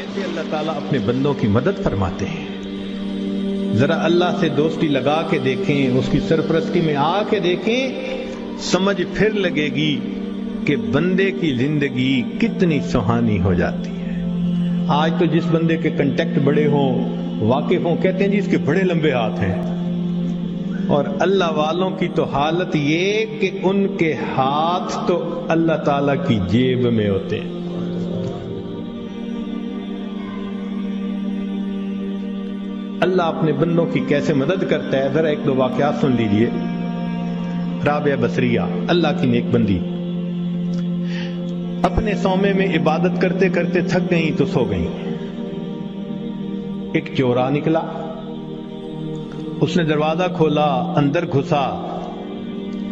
کیسے اللہ تعالیٰ اپنے بندوں کی مدد فرماتے ہیں. ذرا اللہ سے دوستی لگا کے دیکھیں، اس کی سرپرستی میں آ کے دیکھیں، سمجھ پھر لگے گی کہ بندے کی زندگی کتنی سہانی ہو جاتی ہے. آج تو جس بندے کے کنٹیکٹ بڑے ہوں، واقف ہوں، کہتے ہیں جی اس کے بڑے لمبے ہاتھ ہیں، اور اللہ والوں کی تو حالت یہ کہ ان کے ہاتھ تو اللہ تعالیٰ کی جیب میں ہوتے ہیں. اللہ اپنے بندوں کی کیسے مدد کرتا ہے، ذرا ایک دو واقعات سن لیجئے. رابعہ بصریہ اللہ کی نیک بندی اپنے صومعے میں عبادت کرتے کرتے تھک گئیں تو سو گئیں. ایک چورا نکلا، اس نے دروازہ کھولا، اندر گھسا،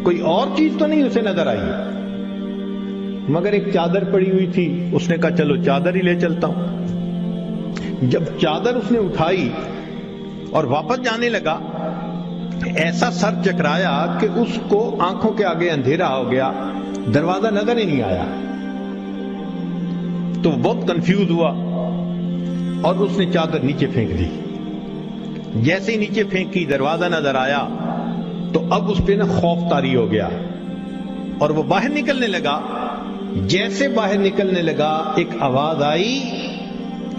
کوئی اور چیز تو نہیں اسے نظر آئی مگر ایک چادر پڑی ہوئی تھی. اس نے کہا چلو چادر ہی لے چلتا ہوں. جب چادر اس نے اٹھائی اور واپس جانے لگا، ایسا سر چکرایا کہ اس کو آنکھوں کے آگے اندھیرا ہو گیا، دروازہ نظر ہی نہیں آیا. تو بہت کنفیوز ہوا اور اس نے چادر نیچے پھینک دی. جیسے ہی نیچے پھینکی دروازہ نظر آیا تو اب اس پہ نا خوف طاری ہو گیا اور وہ باہر نکلنے لگا. جیسے باہر نکلنے لگا ایک آواز آئی،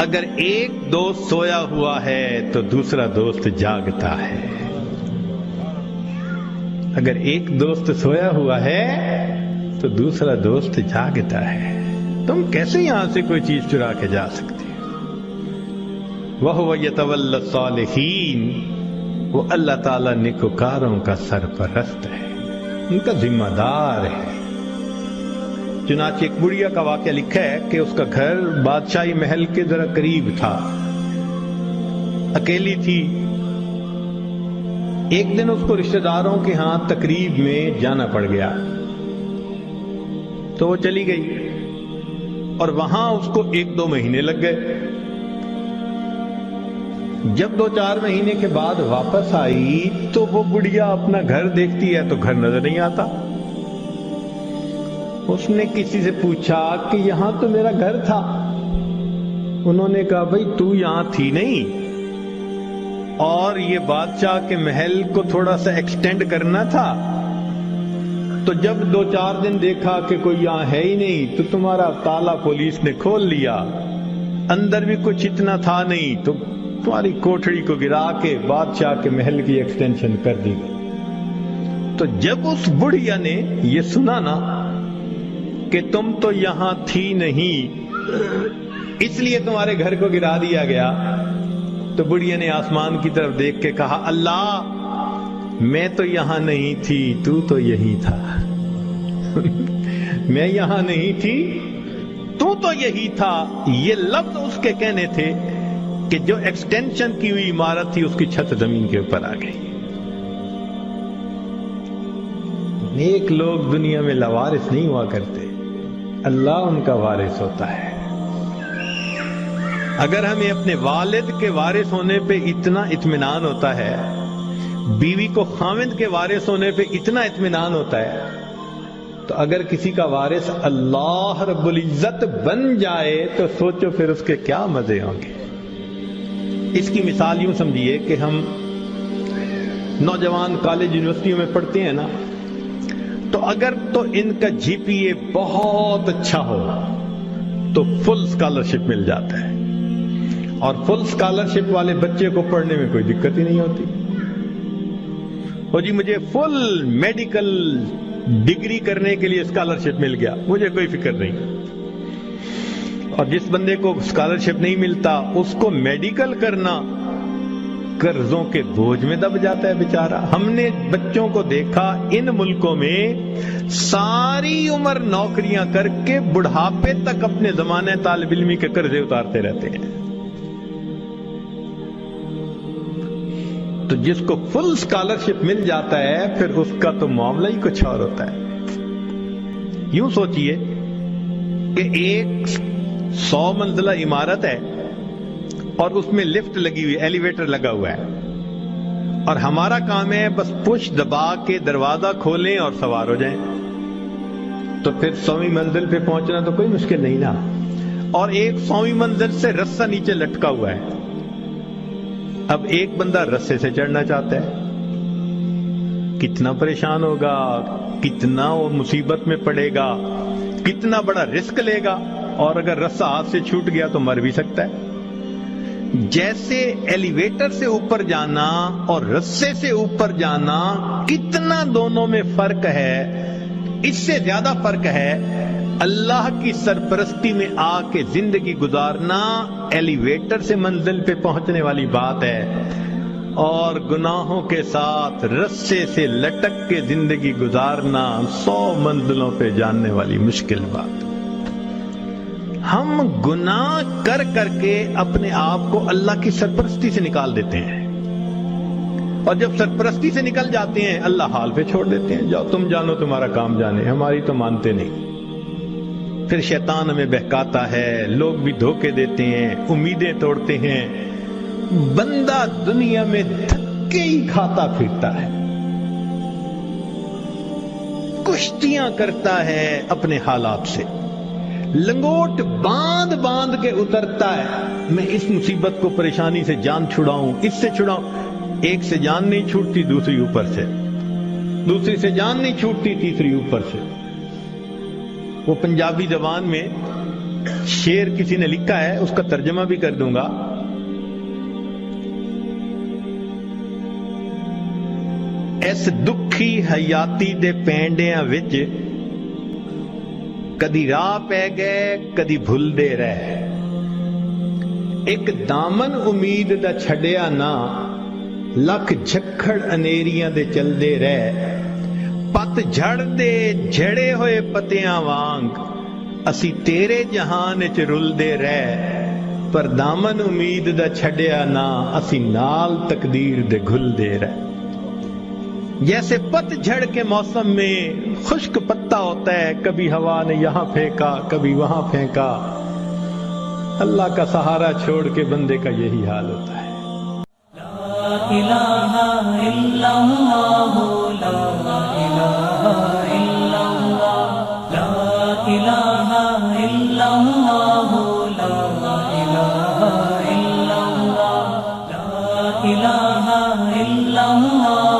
اگر ایک دوست سویا ہوا ہے تو دوسرا دوست جاگتا ہے. اگر ایک دوست سویا ہوا ہے تو دوسرا دوست جاگتا ہے. تم کیسے یہاں سے کوئی چیز چرا کے جا سکتے ہو؟ وَهُوَ يَتَوَلَّى الصَّالِحِينَ، وہ اللہ تعالیٰ نیکوکاروں کا سرپرست ہے، ان کا ذمہ دار ہے. چنانچہ ایک بڑھیا کا واقعہ لکھا ہے کہ اس کا گھر بادشاہی محل کے ذرا قریب تھا، اکیلی تھی. ایک دن اس کو رشتہ داروں کے ہاں تقریب میں جانا پڑ گیا تو وہ چلی گئی اور وہاں اس کو 1-2 مہینے لگ گئے. جب 2-4 مہینے کے بعد واپس آئی تو وہ بڑھیا اپنا گھر دیکھتی ہے تو گھر نظر نہیں آتا. اس نے کسی سے پوچھا کہ یہاں تو میرا گھر تھا. انہوں نے کہا بھئی تو یہاں تھی نہیں، اور یہ بادشاہ کے محل کو تھوڑا سا ایکسٹینڈ کرنا تھا، تو جب 2-4 دن دیکھا کہ کوئی یہاں ہے ہی نہیں تو تمہارا تالا پولیس نے کھول لیا، اندر بھی کچھ اتنا تھا نہیں، تو تمہاری کوٹھڑی کو گرا کے بادشاہ کے محل کی ایکسٹینشن کر دی گئی. تو جب اس بڑھیا نے یہ سنا نا کہ تم تو یہاں تھی نہیں اس لیے تمہارے گھر کو گرا دیا گیا، تو بڑھیا نے آسمان کی طرف دیکھ کے کہا اللہ میں تو یہاں نہیں تھی، تو تو یہی تھا. میں یہاں نہیں تھی، تو تو یہی تھا. یہ لفظ اس کے کہنے تھے کہ جو ایکسٹینشن کی ہوئی عمارت تھی اس کی چھت زمین کے اوپر آ گئی. نیک لوگ دنیا میں لاوارث نہیں ہوا کرتے، اللہ ان کا وارث ہوتا ہے. اگر ہمیں اپنے والد کے وارث ہونے پہ اتنا اطمینان ہوتا ہے، بیوی کو خاوند کے وارث ہونے پہ اتنا اطمینان ہوتا ہے، تو اگر کسی کا وارث اللہ رب العزت بن جائے تو سوچو پھر اس کے کیا مزے ہوں گے. اس کی مثال یوں سمجھیے کہ ہم نوجوان کالج یونیورسٹیوں میں پڑھتے ہیں نا، تو اگر تو ان کا جی پی اے بہت اچھا ہو تو فل اسکالرشپ مل جاتا ہے، اور فل اسکالرشپ والے بچے کو پڑھنے میں کوئی دقت ہی نہیں ہوتی. اور جی مجھے فل میڈیکل ڈگری کرنے کے لیے اسکالرشپ مل گیا، مجھے کوئی فکر نہیں. اور جس بندے کو اسکالرشپ نہیں ملتا اس کو میڈیکل کرنا قرضوں کے بوجھ میں دب جاتا ہے بیچارہ. ہم نے بچوں کو دیکھا ان ملکوں میں ساری عمر نوکریاں کر کے بڑھاپے تک اپنے زمانے طالب علمی کے قرضے اتارتے رہتے ہیں. تو جس کو فل اسکالرشپ مل جاتا ہے پھر اس کا تو معاملہ ہی کچھ اور ہوتا ہے. یوں سوچئے کہ ایک 100 منزلہ عمارت ہے اور اس میں لفٹ لگی ہوئی، ایلیویٹر لگا ہوا ہے، اور ہمارا کام ہے بس پش دبا کے دروازہ کھولیں اور سوار ہو جائیں. تو پھر 100ویں منزل پہ پہنچنا تو کوئی مشکل نہیں نا. اور ایک 100ویں منزل سے رسہ نیچے لٹکا ہوا ہے. اب ایک بندہ رسے سے چڑھنا چاہتا ہے، کتنا پریشان ہوگا، کتنا وہ مصیبت میں پڑے گا، کتنا بڑا رسک لے گا، اور اگر رسہ ہاتھ سے چھوٹ گیا تو مر بھی سکتا ہے. جیسے ایلیویٹر سے اوپر جانا اور رسے سے اوپر جانا کتنا دونوں میں فرق ہے، اس سے زیادہ فرق ہے اللہ کی سرپرستی میں آ کے زندگی گزارنا ایلیویٹر سے منزل پہ پہنچنے والی بات ہے، اور گناہوں کے ساتھ رسے سے لٹک کے زندگی گزارنا 100 منزلوں پہ جاننے والی مشکل بات. ہم گناہ کر کر کے اپنے آپ کو اللہ کی سرپرستی سے نکال دیتے ہیں، اور جب سرپرستی سے نکل جاتے ہیں اللہ حال پہ چھوڑ دیتے ہیں، جاؤ تم جانو تمہارا کام جانے، ہماری تو مانتے نہیں. پھر شیطان ہمیں بہکاتا ہے، لوگ بھی دھوکے دیتے ہیں، امیدیں توڑتے ہیں، بندہ دنیا میں دھکے ہی کھاتا پھرتا ہے، کشتیاں کرتا ہے اپنے حالات سے، لنگوٹ باندھ باندھ کے اترتا ہے. میں اس مصیبت کو، پریشانی سے جان چھڑاؤں، اس سے چھڑاؤں. ایک سے جان نہیں چھوٹتی، دوسری اوپر سے، دوسری سے جان نہیں چھوٹتی، تیسری اوپر سے. وہ پنجابی زبان میں شعر کسی نے لکھا ہے، اس کا ترجمہ بھی کر دوں گا. اس دکھی حیاتی دے پینڈیاں وچ کدی راہ پہ گئے کدی بھول دے رہے، ایک دامن امید دا چھڈیا نہ، لکھ جھکڑ انیریاں دے چل دے رہے. پت جھڑ دے جھڑے ہوئے پتیاں وانگ اسی تیرے جہان چ رل دے رہے، پر دامن امید دا چھڈیا نہ، اسی نال تقدیر دے گھل دے رہے. جیسے پت جھڑ کے موسم میں خشک پتا ہوتا ہے، کبھی ہوا نے یہاں پھینکا کبھی وہاں پھینکا، اللہ کا سہارا چھوڑ کے بندے کا یہی حال ہوتا ہے. لا الہ الا اللہ، لا الہ الا اللہ، لا الہ الا اللہ، لا الہ الا اللہ، لا الہ الا اللہ.